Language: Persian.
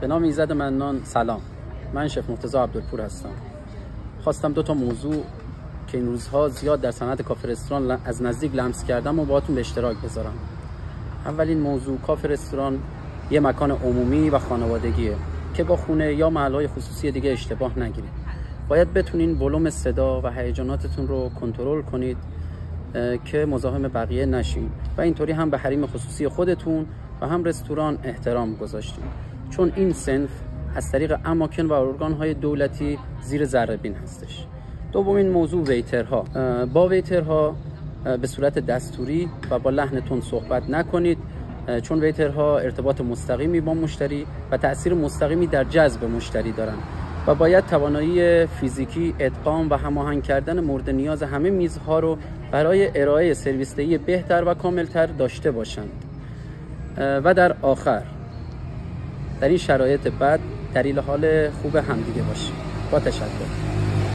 به نام ایزد منان. سلام، من شف مرتضی عبدالپور هستم. خواستم 2 تا موضوع که این روزها زیاد در صنعت کافه رستوران از نزدیک لمس کردم و باهاتون به اشتراک بذارم. اولین موضوع، کافه رستوران یه مکان عمومی و خانوادگیه که با خونه یا محل‌های خصوصی دیگه اشتباه نگیرید. باید بتونین ولوم صدا و هیجاناتتون رو کنترل کنید که مزاحم بقیه نشین و اینطوری هم به حریم خصوصی خودتون و هم رستوران احترام گذاشتین، چون این صنف از طریق اماکن و ارگان‌های دولتی زیر ذره‌بین هستش. دومین موضوع، ویترها. با ویترها به صورت دستوری و با لحن تند صحبت نکنید، چون ویترها ارتباط مستقیمی با مشتری و تأثیر مستقیمی در جذب مشتری دارند و باید توانایی فیزیکی، ادغام و هماهنگ کردن مورد نیاز همه میزها رو برای ارائه سرویس دهی بهتر و کاملتر داشته باشند. و در آخر، در این شرایط بد دلیل حال خوب همدیگه باشید. با تشکر.